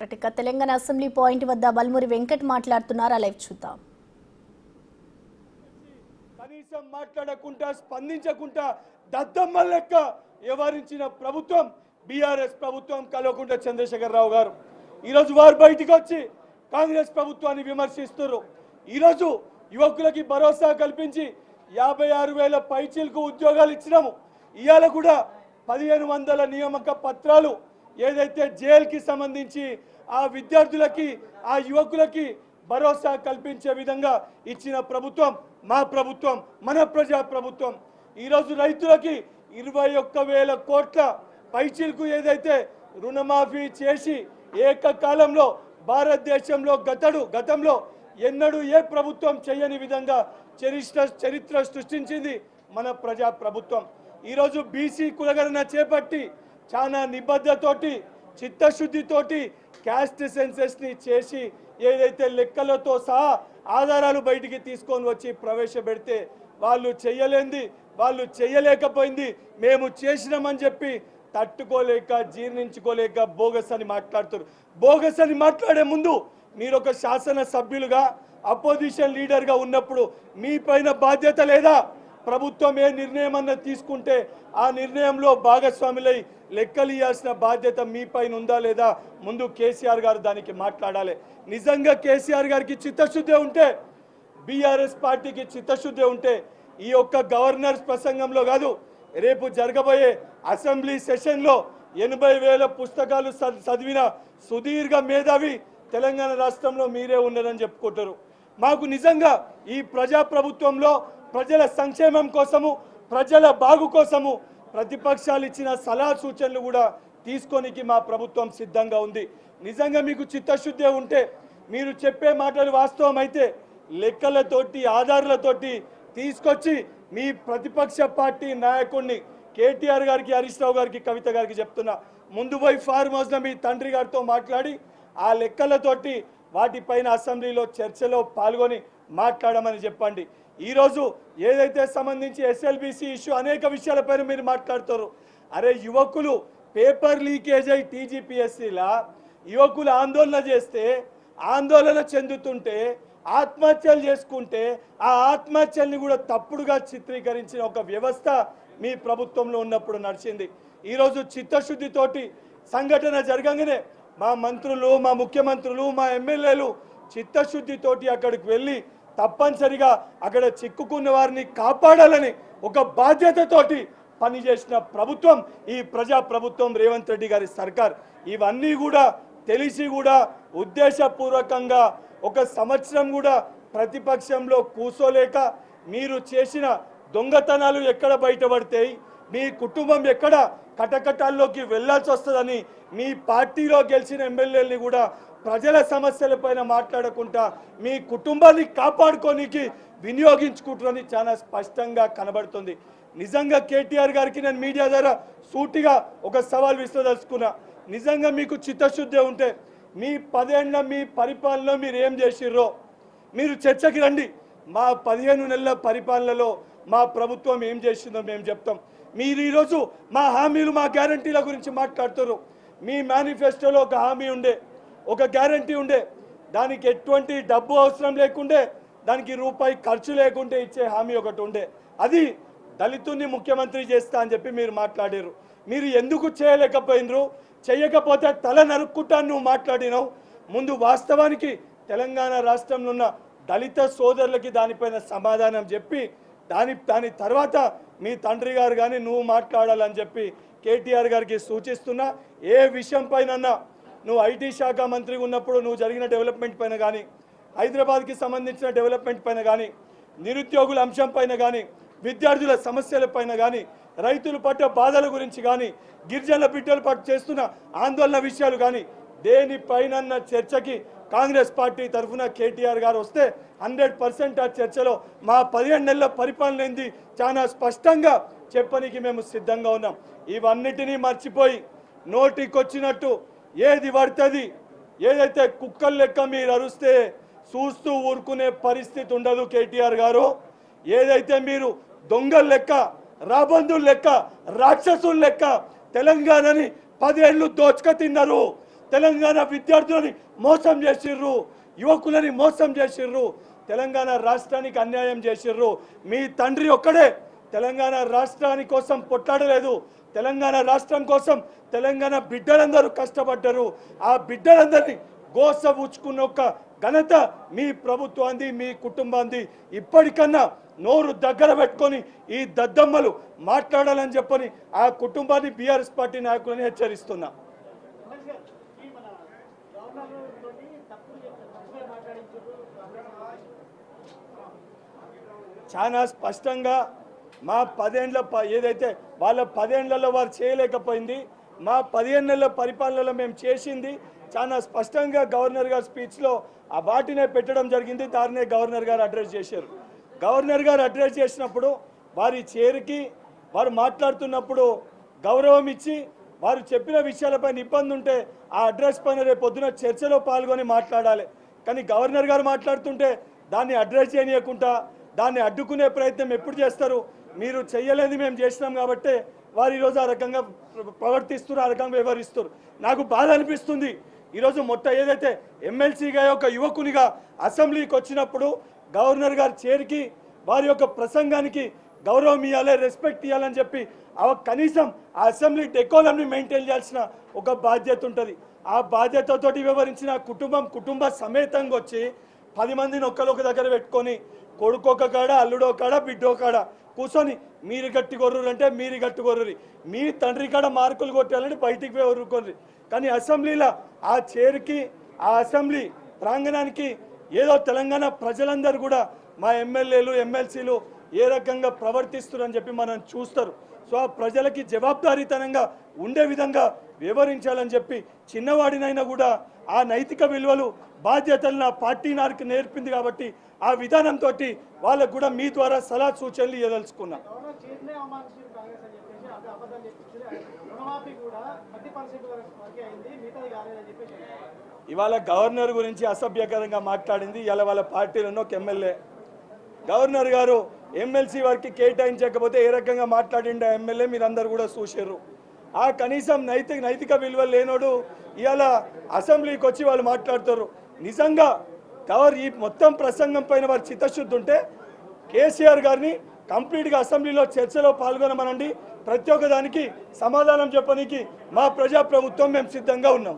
Telangana assembly point వద్ద బల్మురి వెంకట్ మాట్లాడుతున్నారు. Live చూద్దాం. కనీసం మాట్లాడకుండా స్పందించకుండా దద్దమ్మ లెక్క వ్యవహరించిన ప్రభుత్వం బీఆర్ఎస్ ప్రభుత్వం కల్వకుంట్ల చంద్రశేఖర్ రావు గారు. ఈరోజు వారు బయటికి వచ్చి కాంగ్రెస్ ప్రభుత్వాన్ని విమర్శిస్తున్నారు. ఈరోజు యువకులకి భరోసా కల్పించి 56,000 పైచీలకు ఉద్యోగాలు ఇచ్చినాము. ఇవాళ కూడా 1500 నియామక పత్రాలు ఏదైతే జైలుకి సంబంధించి ఆ విద్యార్థులకి ఆ యువకులకి భరోసా కల్పించే విధంగా ఇచ్చిన ప్రభుత్వం మా ప్రభుత్వం, మన ప్రజా ప్రభుత్వం. ఈరోజు రైతులకి 21,000 కోట్ల పైచీలకు ఏదైతే రుణమాఫీ చేసి ఏకకాలంలో భారతదేశంలో గతంలో ఎన్నడూ ఏ ప్రభుత్వం చేయని విధంగా చరిత్ర సృష్టించింది మన ప్రజా ప్రభుత్వం. ఈరోజు బీసీ కులగణన చేపట్టి చాలా నిబద్ధతోటి చిత్తశుద్ధితోటి క్యాస్ట్ సెన్సెస్ని చేసి ఏదైతే లెక్కలతో సహా ఆధారాలు బయటికి తీసుకొని వచ్చి ప్రవేశపెడితే వాళ్ళు చేయలేకపోయింది మేము చేసినామని చెప్పి తట్టుకోలేక జీర్ణించుకోలేక బోగస్ అని మాట్లాడుతారు. బోగస్ అని మాట్లాడే ముందు మీరు ఒక శాసన సభ్యులుగా అపోజిషన్ లీడర్గా ఉన్నప్పుడు మీ పైన బాధ్యత లేదా? ప్రభుత్వం ఏ నిర్ణయం అన్న తీసుకుంటే ఆ నిర్ణయంలో భాగస్వాములై లెక్కలు ఇవ్వాల్సిన బాధ్యత మీ పైన ఉందా లేదా? ముందు కేసీఆర్ గారు దానికి మాట్లాడాలి. నిజంగా కేసీఆర్ గారికి చిత్తశుద్ధి ఉంటే, బీఆర్ఎస్ పార్టీకి చిత్తశుద్ధి ఉంటే ఈ ఒక్క గవర్నర్స్ ప్రసంగంలో కాదు, రేపు జరగబోయే అసెంబ్లీ సెషన్లో 80,000 పుస్తకాలు చదివిన సుదీర్ఘ మేధావి తెలంగాణ రాష్ట్రంలో మీరే ఉన్నారని చెప్పుకుంటారు. మాకు నిజంగా ఈ ప్రజాప్రభుత్వంలో ప్రజల సంక్షేమం కోసము, ప్రజల బాగు కోసము ప్రతిపక్షాలు ఇచ్చిన సలహా సూచనలు కూడా తీసుకోనికి మా ప్రభుత్వం సిద్ధంగా ఉంది. నిజంగా మీకు చిత్తశుద్ధి ఉంటే, మీరు చెప్పే మాటలు వాస్తవం అయితే లెక్కలతోటి ఆధారాలతోటి తీసుకొచ్చి మీ ప్రతిపక్ష పార్టీ నాయకుడిని కేటీఆర్ గారికి, హరీష్ రావు గారికి, కవిత గారికి చెప్తున్నా, ముందు పోయి ఫార్మ్ హౌస్లో మీ తండ్రి గారితో మాట్లాడి ఆ లెక్కలతోటి వాటిపైన అసెంబ్లీలో చర్చలో పాల్గొని మాట్లాడమని చెప్పండి. ఈరోజు ఏదైతే సంబంధించి ఎస్ఎల్బీసీ ఇష్యూ అనేక విషయాలపైన మీరు మాట్లాడుతారు. అరే యువకులు పేపర్ లీకేజ్ అయి టీజీపీఎస్సీలా యువకులు ఆందోళన చెందుతుంటే ఆత్మహత్యలు చేసుకుంటే ఆ ఆత్మహత్యల్ని కూడా తప్పుడుగా చిత్రీకరించిన ఒక వ్యవస్థ మీ ప్రభుత్వంలో ఉన్నప్పుడు నడిచింది. ఈరోజు చిత్తశుద్ధితోటి సంఘటన జరగంగానే మా మంత్రులు, మా ముఖ్యమంత్రులు, మా ఎమ్మెల్యేలు చిత్తశుద్ధితోటి అక్కడికి వెళ్ళి తప్పనిసరిగా అక్కడ చిక్కుకున్న వారిని కాపాడాలని ఒక బాధ్యతతోటి పనిచేసిన ప్రభుత్వం ఈ ప్రజా ప్రభుత్వం, రేవంత్ రెడ్డి గారి సర్కార్. ఇవన్నీ కూడా తెలిసి కూడా ఉద్దేశపూర్వకంగా ఒక సంవత్సరం కూడా ప్రతిపక్షంలో కూసోలేక మీరు చేసిన దొంగతనాలు ఎక్కడ బయటపడతాయి, మీ కుటుంబం ఎక్కడ కటకటాల్లోకి వెళ్లాల్సి వస్తుందని మీ పార్టీలో గెలిచిన ఎమ్మెల్యేలని కూడా ప్రజల సమస్యలపైన మాట్లాడకుండా మీ కుటుంబాన్ని కాపాడుకోనికి వినియోగించుకుంటారని చాలా స్పష్టంగా కనబడుతుంది. నిజంగా కేటీఆర్ గారికి నేను మీడియా ద్వారా సూటిగా ఒక సవాల్ విసదలుచుకున్నా. నిజంగా మీకు చిత్తశుద్ధి ఉంటే మీ 10 ఏళ్ల మీ పరిపాలనలో మీరు ఏం చేసిర్రో మీరు చర్చకి రండి. మా 15 నెలల పరిపాలనలో మా ప్రభుత్వం ఏం చేసిందో మేము చెప్తాం. మీరు ఈరోజు మా హామీలు, మా గ్యారంటీల గురించి మాట్లాడుతారు. మీ మేనిఫెస్టోలో ఒక హామీ ఉండే, ఒక గ్యారంటీ ఉండే, దానికి ఎటువంటి డబ్బు అవసరం లేకుండే, దానికి రూపాయి ఖర్చు లేకుంటే ఇచ్చే హామీ ఒకటి ఉండే. అది దళితుని ముఖ్యమంత్రి చేస్తా అని చెప్పి మీరు మాట్లాడారు. మీరు ఎందుకు చేయలేకపోయినరు? చేయకపోతే తల నరుక్కుంటాను నువ్వు మాట్లాడినావు. ముందు వాస్తవానికి తెలంగాణ రాష్ట్రంలో ఉన్న దళిత సోదరులకి దానిపైన సమాధానం చెప్పి దాని తర్వాత మీ తండ్రి గారు కానీ నువ్వు మాట్లాడాలని చెప్పి కేటీఆర్ గారికి సూచిస్తున్నా. ఏ విషయం పైన నువ్వు ఐటీ శాఖ మంత్రిగా ఉన్నప్పుడు నువ్వు జరిగిన డెవలప్మెంట్ పైన కానీ, హైదరాబాద్కి సంబంధించిన డెవలప్మెంట్ పైన కానీ, నిరుద్యోగుల అంశం పైన కానీ, విద్యార్థుల సమస్యల పైన కానీ, రైతులు పట్ల బాధల గురించి కానీ, గిరిజనుల బిడ్డల పట్ల చేస్తున్న ఆందోళన విషయాలు కానీ దేనిపైన చర్చకి కాంగ్రెస్ పార్టీ తరఫున కేటీఆర్ గారు వస్తే 100% ఆ చర్చలో మా 15 నెలల పరిపాలన ఏంది చాలా స్పష్టంగా చెప్పడానికి మేము సిద్ధంగా ఉన్నాం. ఇవన్నిటినీ మర్చిపోయి నోటికొచ్చినట్టు ఏది పడుతుంది, ఏదైతే కుక్కలు లెక్క మీరు అరుస్తే చూస్తూ ఊరుకునే పరిస్థితి ఉండదు కేటీఆర్ గారు. ఏదైతే మీరు దొంగల లెక్క, రాబందుల లెక్క, రాక్షసుల లెక్క తెలంగాణని 10 ఏళ్ళు దోచుక తిన్నారు. తెలంగాణ విద్యార్థులని మోసం చేసిర్రు, యువకులని మోసం చేసిర్రు, తెలంగాణ రాష్ట్రానికి అన్యాయం చేసిర్రు. మీ తండ్రి ఒక్కడే తెలంగాణ రాష్ట్రాని కోసం పొట్లాడలేదు. తెలంగాణ రాష్ట్రం కోసం తెలంగాణ బిడ్డలందరూ కష్టపడ్డారు. ఆ బిడ్డలందరినీ గోసబుచ్చుకున్న ఒక ఘనత మీ ప్రభుత్వాన్ని, మీ కుటుంబాన్ని. ఇప్పటికన్నా నోరు దగ్గర పెట్టుకొని ఈ దద్దమ్మలు మాట్లాడాలని చెప్పని ఆ కుటుంబాన్ని బీఆర్ఎస్ పార్టీ నాయకులని హెచ్చరిస్తున్నా. చాలా స్పష్టంగా మా 10 ఏళ్ల ఏదైతే వాళ్ళ 10 ఏళ్లలో వారు చేయలేకపోయింది, మా 15 నెలల పరిపాలనలో మేము చేసింది చాలా స్పష్టంగా గవర్నర్ గారి స్పీచ్లో ఆ వాటినే పెట్టడం జరిగింది. దాన్నే గవర్నర్ గారు అడ్రస్ చేశారు. గవర్నర్ గారు అడ్రస్ చేసినప్పుడు వారి చేరికి వారు మాట్లాడుతున్నప్పుడు గౌరవం ఇచ్చి వారు చెప్పిన విషయాలపై ఇబ్బంది ఉంటే ఆ అడ్రస్ పైన రేపు పొద్దున చర్చలో పాల్గొని మాట్లాడాలి. కానీ గవర్నర్ గారు మాట్లాడుతుంటే దాన్ని అడ్రస్ చేయనీయకుండా దాన్ని అడ్డుకునే ప్రయత్నం ఎప్పుడు చేస్తారు? మీరు చెయ్యలేని మేము చేసినాం కాబట్టి వారు ఈరోజు ఆ రకంగా ప్రవర్తిస్తున్నారు, ఆ రకంగా వ్యవహరిస్తారు. నాకు బాధ అనిపిస్తుంది. ఈరోజు ఏదైతే ఎమ్మెల్సీగా ఒక యువకునిగా అసెంబ్లీకి వచ్చినప్పుడు గవర్నర్ గారి చేరికి వారి యొక్క ప్రసంగానికి గౌరవం ఇవ్వాలి, రెస్పెక్ట్ ఇవ్వాలని చెప్పి కనీసం ఆ అసెంబ్లీ డెకోరంని మెయింటైన్ చేయాల్సిన ఒక బాధ్యత ఉంటుంది. ఆ బాధ్యతతోటి వ్యవహరించిన కుటుంబ సమేతంగా వచ్చి 10 మందిని ఒక్క దగ్గర పెట్టుకొని కొడుకొక కాడ, అల్లుడో కాడ, బిడ్డో కాడ కూర్చొని మీరు గట్టి కొర్రు అంటే మీరు గట్టి కొర్రురి, మీ తండ్రి కాడ మార్కులు కొట్టాలంటే బయటికి పోయి కొర్రుకోర్రి. కానీ అసెంబ్లీలో ఆ చైర్కి, ఆ అసెంబ్లీ ప్రాంగణానికి ఏదో తెలంగాణ ప్రజలందరూ కూడా మా ఎమ్మెల్యేలు, ఎమ్మెల్సీలు ఏ రకంగా ప్రవర్తిస్తున్నారని చెప్పి మనం చూస్తారు. సో ఆ ప్రజలకి జవాబుదారీతనంగా ఉండే విధంగా వివరించాలని చెప్పి చిన్నవాడినైనా కూడా ఆ నైతిక విలువలు, బాధ్యతలు నా పార్టీ నాకు నేర్పింది కాబట్టి ఆ విధానంతో వాళ్ళకు కూడా మీ ద్వారా సలహా సూచనలు ఇవ్వదలుచుకున్నా. ఇవాళ గవర్నర్ గురించి అసభ్యకరంగా మాట్లాడింది ఇవాళ వాళ్ళ పార్టీలో ఒక ఎమ్మెల్యే. గవర్నర్ గారు ఎమ్మెల్సీ వారికి కేటాయించకపోతే ఏ రకంగా మాట్లాడిండే ఎమ్మెల్యే మీరందరూ కూడా చూసారు. ఆ కనీసం నైతిక విలువలు లేనోడు ఇవాళ అసెంబ్లీకి వచ్చి వాళ్ళు మాట్లాడుతారు. నిజంగా ఈ మొత్తం ప్రసంగం పైన వారి చిత్తశుద్ధి ఉంటే కేసీఆర్ గారిని కంప్లీట్గా అసెంబ్లీలో చర్చలో పాల్గొనమనండి. ప్రతి ఒక్క దానికి సమాధానం చెప్పడానికి మా ప్రజాప్రభుత్వం మేము సిద్ధంగా ఉన్నాం.